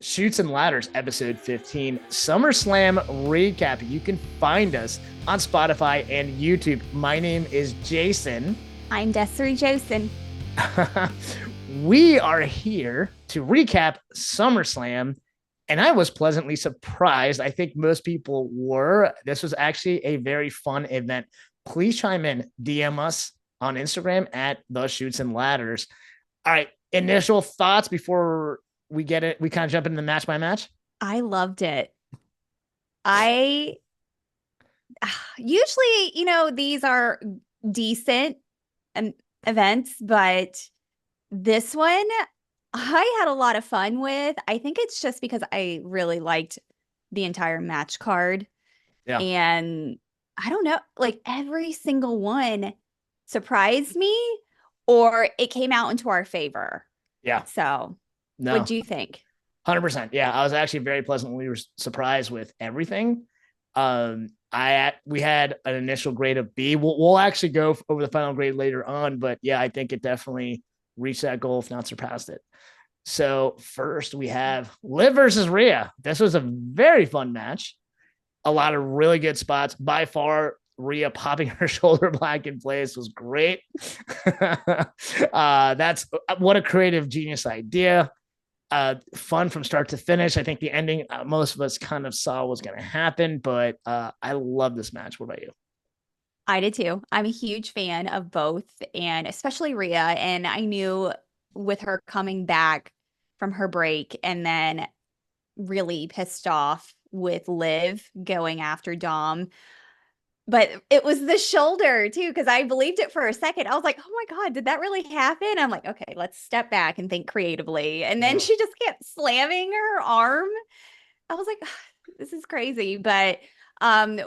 Shoots and Ladders, episode 15, SummerSlam recap. You can find us on Spotify and YouTube. My name is Jason. I'm Desiree Josen. We are here to recap SummerSlam, and I was pleasantly surprised. I think most people were. This was actually a very fun event. Please chime in, DM us on Instagram at the Shoots and Ladders. All right, initial thoughts before we get it. We kind of jump into the match by match. I loved it. I usually, these are decent events, but this one I had a lot of fun with. I think it's just because I really liked the entire match card. Yeah. And I don't know, like every single one surprised me or it came out into our favor. Yeah. So No. What do you think? 100%. Yeah, I was actually very pleasantly surprised with everything. We had an initial grade of B. We'll actually go over the final grade later on, but yeah, I think it definitely reached that goal, if not surpassed it. So first we have Liv versus Rhea. This was a very fun match. A lot of really good spots. By far, Rhea popping her shoulder block in place was great. That's what a creative genius idea. Fun from start to finish. I think the ending, most of us kind of saw was going to happen, but I love this match. What about you? I did too. I'm a huge fan of both, and especially Rhea. And I knew with her coming back from her break and then really pissed off with Liv going after Dom. But it was the shoulder too, because I believed it for a second. I was like, oh my God, did that really happen? I'm like, okay, let's step back and think creatively. And then she just kept slamming her arm. I was like, this is crazy. But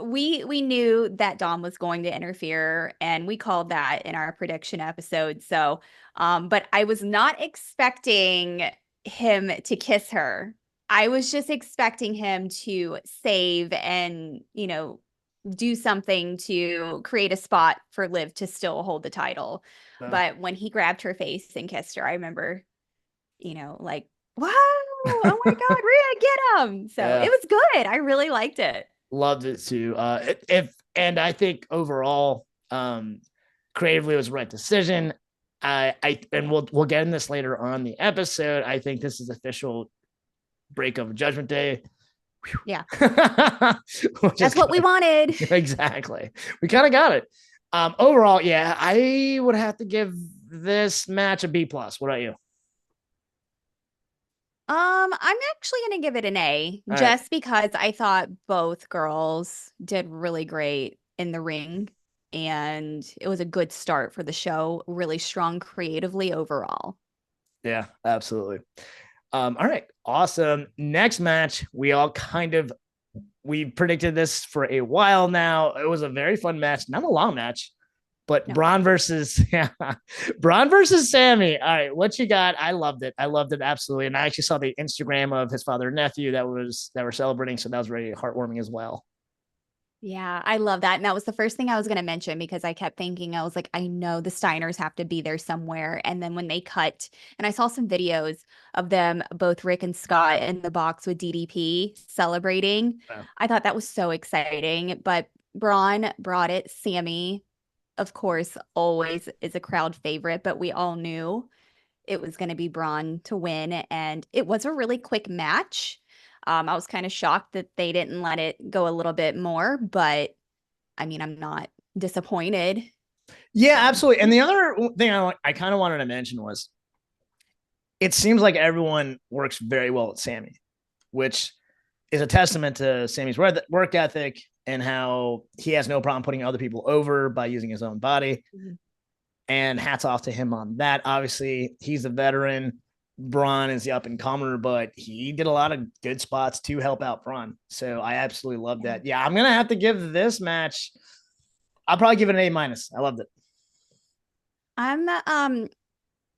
we knew that Dom was going to interfere, and we called that in our prediction episode. So but I was not expecting him to kiss her. I was just expecting him to save and, do something to create a spot for Liv to still hold the title. But when he grabbed her face and kissed her, I remember, like, wow, oh my God, Rhea, get him. So It was good. I really liked it. Loved it too. And I think overall, creatively it was the right decision. And we'll get in this later on the episode. I think this is official break of Judgment Day. Yeah. That's what we wanted. Exactly. We kind of got it. Overall, yeah, I would have to give this match a B plus. What about you? I'm actually gonna give it an A just because I thought both girls did really great in the ring, and it was a good start for the show, really strong creatively overall. Yeah, absolutely. All right, awesome. Next match, we predicted this for a while now. It was a very fun match, not a long match, but no. Braun versus Sammy. All right, what you got? I loved it. I loved it absolutely, and I actually saw the Instagram of his father and nephew that were celebrating, so that was very heartwarming as well. Yeah, I love that. And that was the first thing I was going to mention, because I kept thinking, I was like, I know the Steiners have to be there somewhere. And then when they cut, and I saw some videos of them, both Rick and Scott, in the box with DDP celebrating. Wow. I thought that was so exciting. But Braun brought it. Sammy, of course, always is a crowd favorite, but we all knew it was going to be Braun to win. And it was a really quick match. I was kind of shocked that they didn't let it go a little bit more, but I mean, I'm not disappointed. Yeah, absolutely. And the other thing I kind of wanted to mention was it seems like everyone works very well with Sammy, which is a testament to Sammy's work ethic and how he has no problem putting other people over by using his own body. Mm-hmm. And hats off to him on that. Obviously, he's a veteran. Braun is the up and comer, but he did a lot of good spots to help out Braun. So I absolutely love that. Yeah, I'm gonna have to give this match. I'll probably give it an A minus. I loved it. And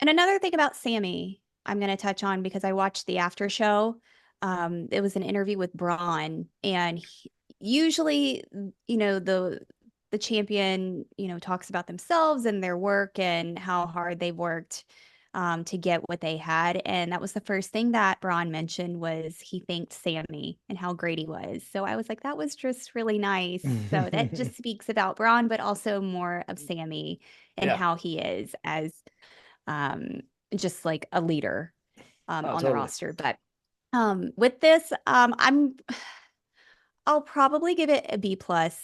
another thing about Sammy, I'm gonna touch on, because I watched the after show. It was an interview with Braun, and usually, the champion, talks about themselves and their work and how hard they've worked. to get what they had. And that was the first thing that Braun mentioned was he thanked Sammy and how great he was. So I was like, that was just really nice. So that just speaks about Braun, but also more of Sammy and Yeah. how he is as um, just like a leader Oh, on the totally. roster. But with this, I'll probably give it a B plus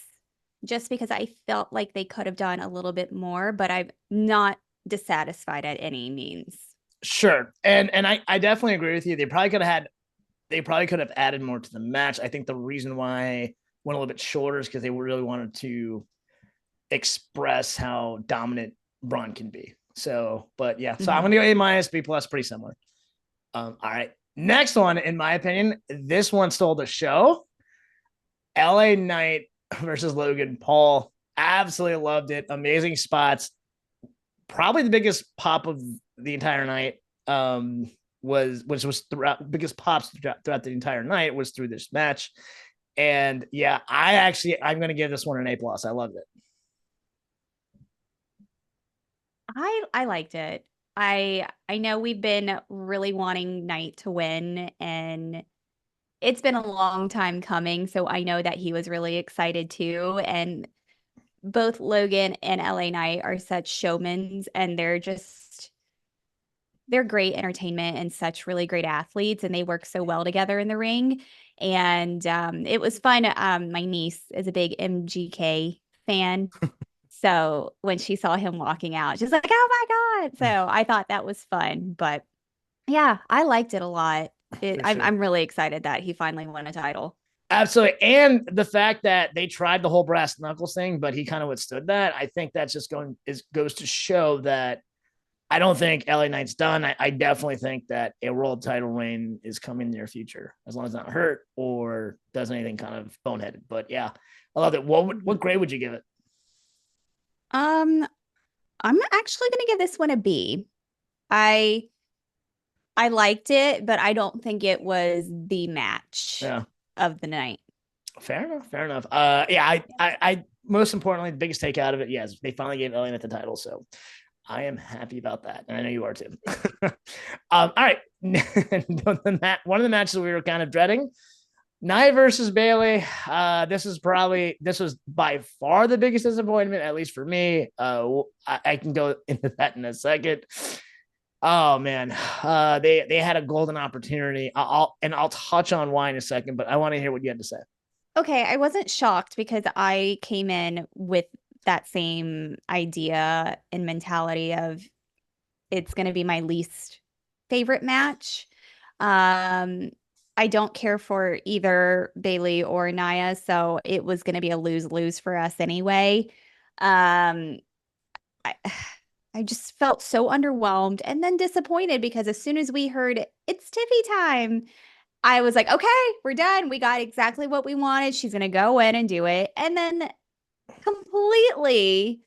just because I felt like they could have done a little bit more, but I'm not dissatisfied at any means. Sure. And I definitely agree with you. They probably could have added more to the match. I think the reason why it went a little bit shorter is because they really wanted to express how dominant Braun can be. So, but yeah, so I'm Mhm. gonna go A minus, B plus, pretty similar. All right. Next one, in my opinion, this one stole the show. LA Knight versus Logan Paul. Absolutely loved it. Amazing spots. Probably the biggest pop of the entire night. Which was throughout biggest pops throughout the entire night was through this match. And yeah, I'm gonna give this one an A plus. I loved it. I liked it. I know we've been really wanting Knight to win, and it's been a long time coming, so I know that he was really excited too. And both Logan and LA Knight are such showmans, and they're great entertainment and such really great athletes, and they work so well together in the ring. And it was fun. My niece is a big MGK fan. So when she saw him walking out, she's like, oh my God. So I thought that was fun. But yeah, I liked it a lot. For I'm sure. I'm really excited that he finally won a title. Absolutely. And the fact that they tried the whole brass knuckles thing, but he kind of withstood that, I think that's just goes to show that I don't think LA Knight's done. I definitely think that a world title reign is coming in the near future, as long as it's not hurt or does anything kind of boneheaded. But yeah, I love it. What Mhm. grade would you give it? Um, I'm actually gonna give this one a B. I I liked it, but I don't think it was the match Yeah, of the night. fair enough. Fair enough. Yeah, I most importantly, the biggest take out of it, yes, they finally gave LA Knight the title, so I am happy about that, and I know you are too. All right, one of the matches we were kind of dreading, Nia versus Bailey. This was by far the biggest disappointment, at least for me. I can go into that in a second. Oh man, they had a golden opportunity. I'll touch on why in a second, but I want to hear what you had to say. Okay, I wasn't shocked because I came in with that same idea and mentality of it's going to be my least favorite match. Um, I don't care for either Bailey or Nia, so it was going to be a lose-lose for us anyway. Um, I, I just felt so underwhelmed and then disappointed because as soon as we heard it's Tiffy time, I was like, okay, we're done. We got exactly what we wanted. She's going to go in and do it. And then completely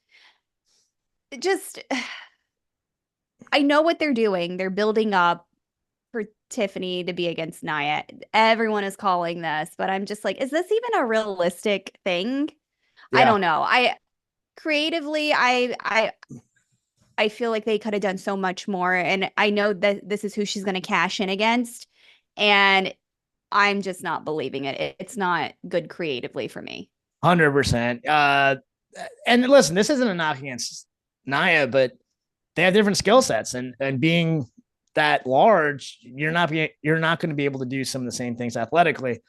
just, I know what they're doing. They're building up for Tiffany to be against Nia. Everyone is calling this, but I'm just like, is this even a realistic thing? I Yeah, don't know. I creatively, I feel like they could have done so much more. And I know that this is who she's going to cash in against. And I'm just not believing it. It's not good creatively for me. 100%. And listen, this isn't a knock against Nia, but they have different skill sets, and being that large, you're not going to be able to do some of the same things athletically.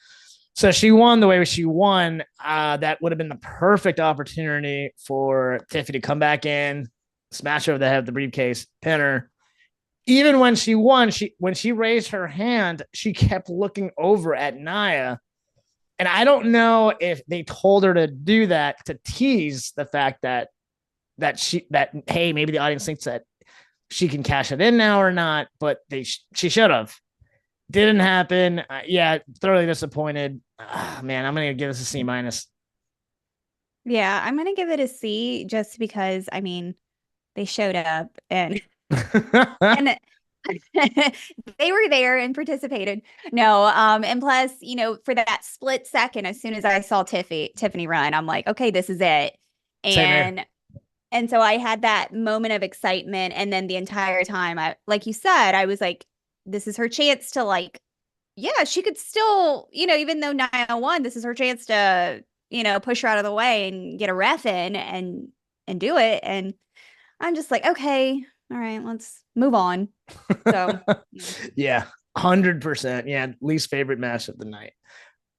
So she won the way she won. That would have been the perfect opportunity for Tiffy to come back in, smash her over the head with the briefcase, pin her. Even when she won, when she raised her hand, she kept looking over at Nia. And I don't know if they told her to do that to tease the fact that hey, maybe the audience thinks that she can cash it in now or not, but she should have. Didn't happen. Yeah, thoroughly disappointed. Man, I'm gonna give this a C minus. Yeah, I'm gonna give it a C just because I mean they showed up and they were there and participated. No, and plus, for that split second, as soon as I saw Tiffany run, I'm like, okay, this is it. Same here. And And so I had that moment of excitement. And then the entire time, like you said, I was like, this is her chance to like, yeah, she could still, even though Nia won, this is her chance to, push her out of the way and get a ref in and do it. And I'm just like, okay, all right, let's move on. So yeah. Yeah, 100%. Yeah, least favorite match of the night.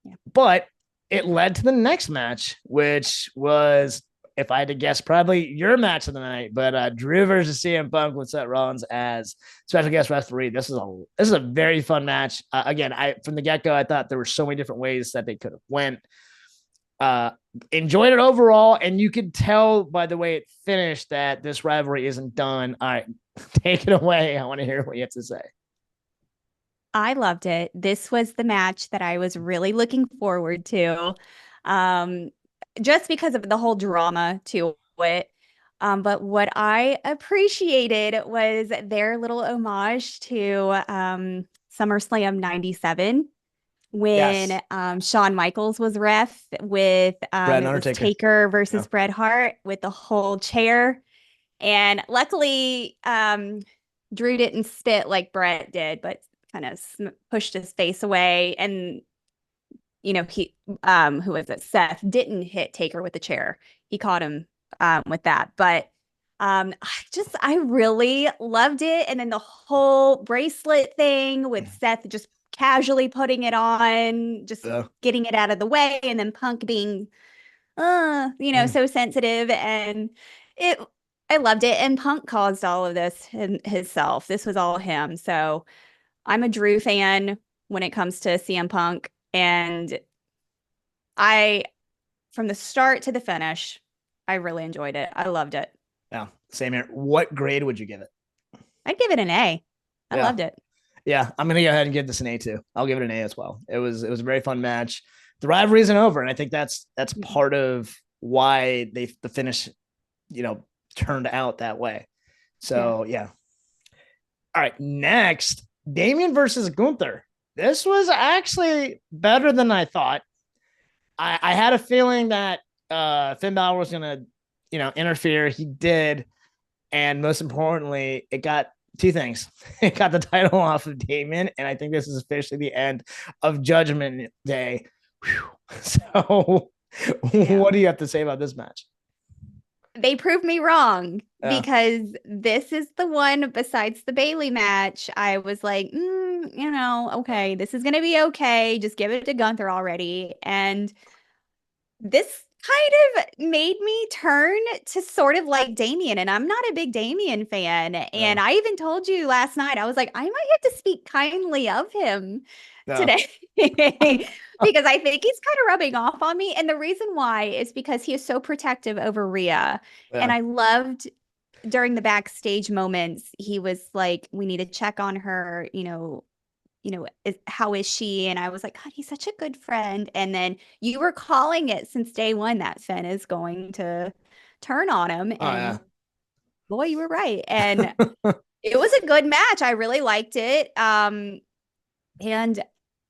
Yeah. But it led to the next match, which was, if I had to guess, probably your match of the night. But Drew versus CM Punk with Seth Rollins as special guest referee. This is a very fun match. Again, I from the get go, I thought there were so many different ways that they could have went. Enjoyed it overall, and you could tell by the way it finished that this rivalry isn't done. All right, take it away. I want to hear what you have to say. I loved it. This was the match that I was really looking forward to, um, just because of the whole drama to it. But what I appreciated was their little homage to SummerSlam '97 Yes, when Shawn Michaels was ref with Brad and it was Undertaker. Taker Yeah. versus Bret Hart with the whole chair. And luckily, Drew didn't spit like Bret did, but kind of pushed his face away. And he who was it? Seth didn't hit Taker with the chair. He caught him with that. But I really loved it. And then the whole bracelet thing with Seth just casually putting it on, just Yeah. getting it out of the way, and then Punk being so sensitive. And it I loved it. And Punk caused all of this himself. This was all him. So I'm a Drew fan when it comes to CM Punk. And I, from the start to the finish, I really enjoyed it. I loved it. Yeah, same here. What grade would you give it? I'd give it an A. I Yeah. loved it. Yeah, I'm gonna go ahead and give this an A too. I'll give it an A as well. It was a very fun match. The rivalry isn't over, and I think that's part of why the finish, turned out that way. So yeah. All right, next, Damian versus Gunther. This was actually better than I thought. I had a feeling that Finn Balor was gonna, interfere. He did, and most importantly, it got two things. It got the title off of Damon, and I think this is officially the end of Judgment Day. Whew. So, Yeah. what do you have to say about this match? They proved me wrong Yeah. because this is the one besides the Bailey match. I was like, okay, this is going to be okay. Just give it to Gunther already. And this kind of made me turn to sort of like Damien, and I'm not a big Damien fan. And I even told you last night, I was like, I might have to speak kindly of him today because I think he's kind of rubbing off on me. And the reason why is because he is so protective over Rhea. And I loved during the backstage moments, he was like, we need to check on her, how is she? And I was like, God, he's such a good friend. And then you were calling it since day one that Finn is going to turn on him. And boy, you were right. And it was a good match. I really liked it. And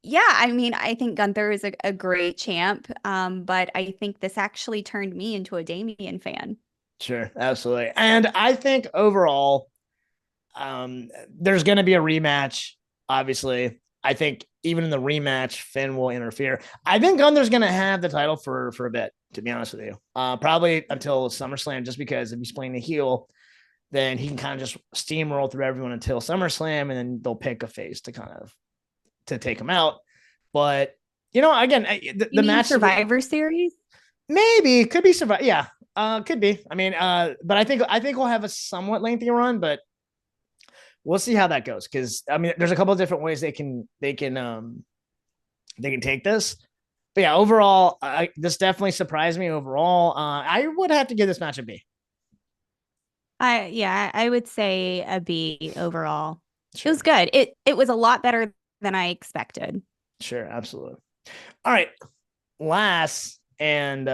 yeah, I mean, I think Gunther is a great champ. But I think this actually turned me into a Damien fan. Sure, absolutely. And I think overall, there's going to be a rematch. Obviously, I think even in the rematch, Finn will interfere. I think Gunther's going to have the title for a bit, to be honest with you. Probably until SummerSlam, just because if he's playing the heel, then he can kind of just steamroll through everyone until SummerSlam, and then they'll pick a face to take him out. But again, the match Survivor Series maybe could be Survivor. Yeah, could be. I mean, but I think we'll have a somewhat lengthy run, but we'll see how that goes. Because I mean, there's a couple of different ways they can take this. But yeah, overall, this definitely surprised me. Overall, I would have to give this match a B. I would say a B overall. Sure. It was good. It was a lot better than I expected. Sure, absolutely. All right, last and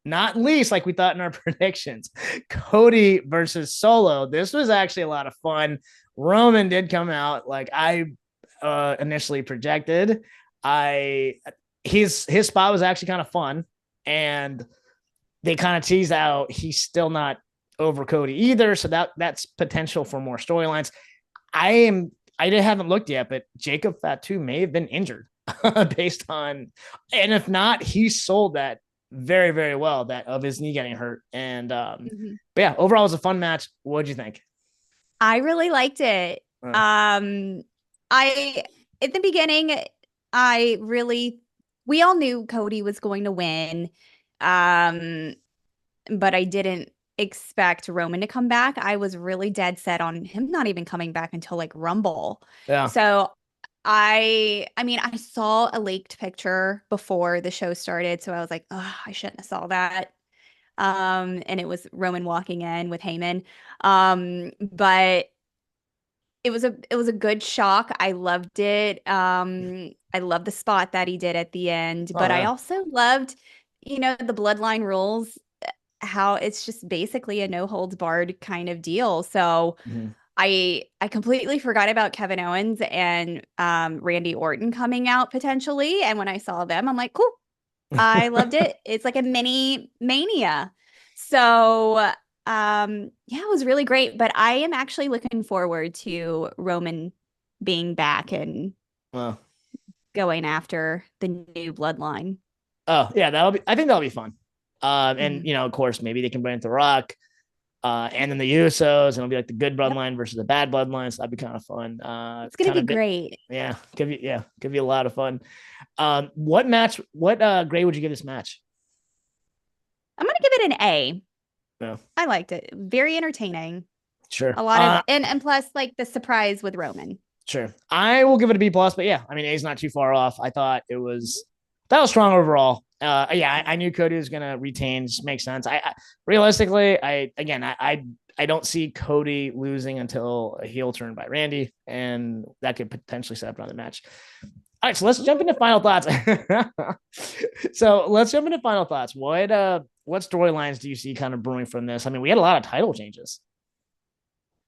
not least, like we thought in our predictions, Cody versus Solo. This was actually a lot of fun. Roman did come out like I initially projected. His spot was actually kind of fun, and they kind of teased out he's still not over Cody either. So that's potential for more storylines. I haven't looked yet, but Jacob Fatu may have been injured based on, and if not, he sold that very, very well, that of his knee getting hurt. And Mhm. but yeah, overall it was a fun match. What'd you think? I really liked it. Uh, Um, I at the beginning, I really we all knew Cody was going to win. Um, but I didn't expect Roman to come back. I was really dead set on him not even coming back until like Rumble. yeah. So I mean, I saw a leaked picture before the show started, so I was like, oh, I shouldn't have saw that. And it was Roman walking in with Heyman. But it was a good shock. I loved it. I love the spot that he did at the end, Oh but I yeah. also loved, the bloodline rules, how it's just basically a no holds barred kind of deal. So Mhm. I completely forgot about Kevin Owens and Randy Orton coming out potentially. And when I saw them, I'm like, cool. I loved it. It's like a mini mania. So yeah, it was really great. But I am actually looking forward to Roman being back and Well, going after the new bloodline. oh yeah, I think that'll be fun. And Mhm. of course, maybe they can bring in The Rock, and then the Usos, and it'll be like the good Yep. bloodline versus the bad bloodline. So that'd be kind of fun. It's gonna Kind be of bit, great. yeah, could be a lot of fun. What grade would you give this match? I'm gonna give it an A. Yeah, I liked it. Very entertaining. sure. A lot of and plus like the surprise with Roman. Sure. I will give it a B plus, but yeah, I mean, A's not too far off. I thought it was that was strong overall. Yeah, I knew Cody was gonna retain. Just makes sense. Realistically, I don't see Cody losing until a heel turn by Randy, and that could potentially set up another match. All right, so let's jump into final thoughts. So let's jump into final thoughts. What storylines do you see kind of brewing from this? I mean, we had a lot of title changes.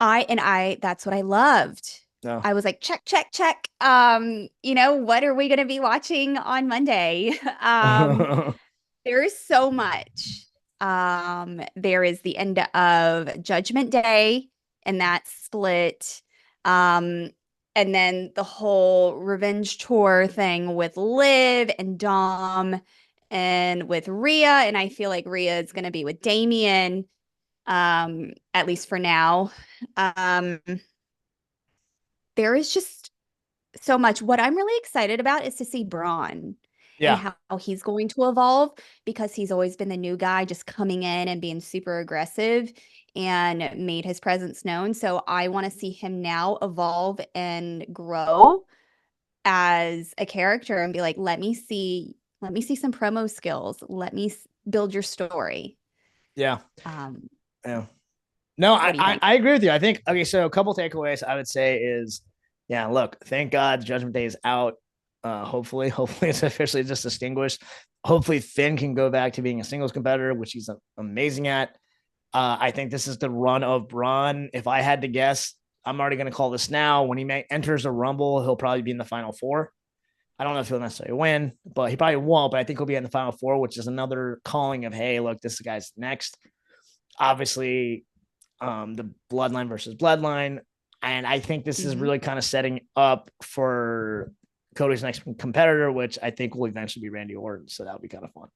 I that's what I loved. No. I was like, check, check, check. What are we gonna be watching on Monday? There is so much. There is the end of Judgment Day, and that split. Um, and then the whole revenge tour thing with Liv and Dom and with Rhea. And I feel like Rhea is gonna be with Damien, at least for now. Um, there is just so much. What I'm really excited about is to see Braun and Yeah. how he's going to evolve, because he's always been the new guy just coming in and being super aggressive and made his presence known. So I want to see him now evolve and grow as a character and be like, let me see some promo skills. Let me build your story. Yeah. Um, Yeah. No, what do you think? I agree with you. I think okay. So a couple takeaways I would say is, yeah, look, thank God Judgment Day is out. Hopefully it's officially just extinguished. Hopefully Finn can go back to being a singles competitor, which he's amazing at. I think this is the run of Braun. If I had to guess, I'm already going to call this now. When he enters a Rumble, he'll probably be in the final four. I don't know if he'll necessarily win, but he probably won't. But I think he'll be in the final four, which is another calling of, hey, look, this guy's next. Obviously, the bloodline versus bloodline. And I think this is Mhm. really kind of setting up for Cody's next competitor, which I think will eventually be Randy Orton. So that'll be kind of fun.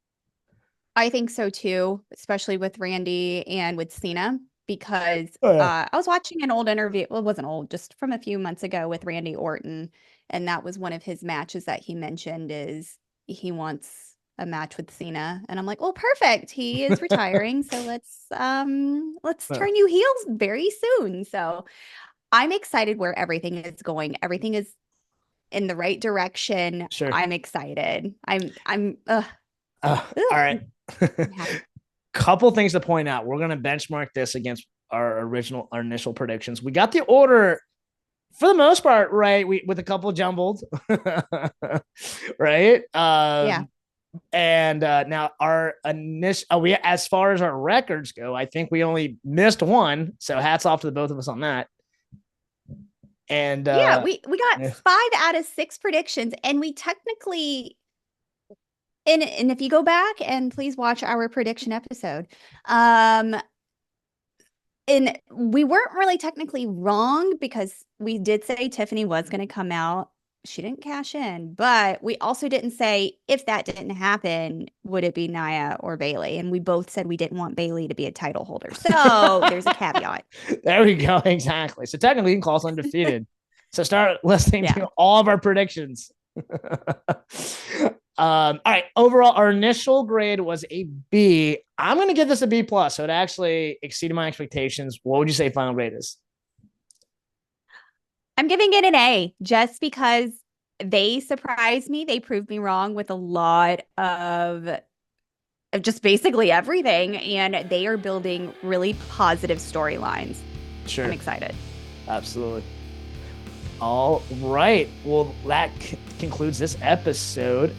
I think so too, especially with Randy and with Cena, because Oh yeah. I was watching an old interview. Well, it wasn't old, just from a few months ago with Randy Orton, and that was one of his matches that he mentioned is he wants a match with Cena, and I'm like, well, perfect. He is retiring, so let's turn you heels very soon. So I'm excited where everything is going. Everything is in the right direction. Sure. I'm excited. All right. I'm happy. Couple things to point out. We're gonna benchmark this against our initial predictions. We got the order for the most part right. We with a couple jumbled, right? Yeah. And now our initial we as far as our records go, I think we only missed one. So hats off to the both of us on that. And Yeah, we got yeah, 5 out of 6 predictions, and we technically and if you go back and please watch our prediction episode, um, And we weren't really technically wrong because we did say Tiffany was going to come out. She didn't cash in, but we also didn't say if that didn't happen, would it be Nia or Bailey? And we both said we didn't want Bailey to be a title holder. So there's a caveat. There we go. Exactly. So technically, you can call us undefeated. So start listening to all of our predictions. All right. Overall, our initial grade was a B. I'm going to give this a B plus. So it actually exceeded my expectations. What would you say final grade is? I'm giving it an A just because they surprised me. They proved me wrong with a lot of just basically everything. And they are building really positive storylines. Sure. I'm excited. Absolutely. All right. Well, that concludes this episode.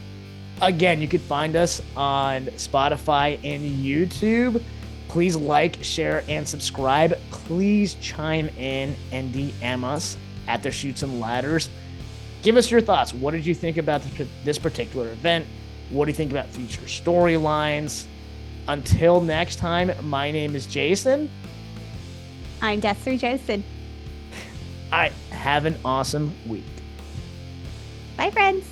Again, you can find us on Spotify and YouTube. Please like, share, and subscribe. Please chime in and DM us at the Chutes and Ladders. Give us your thoughts. What did you think about this particular event? What do you think about future storylines? Until next time, my name is Jason. I'm Destry Josten. All right. Have an awesome week. Bye, friends.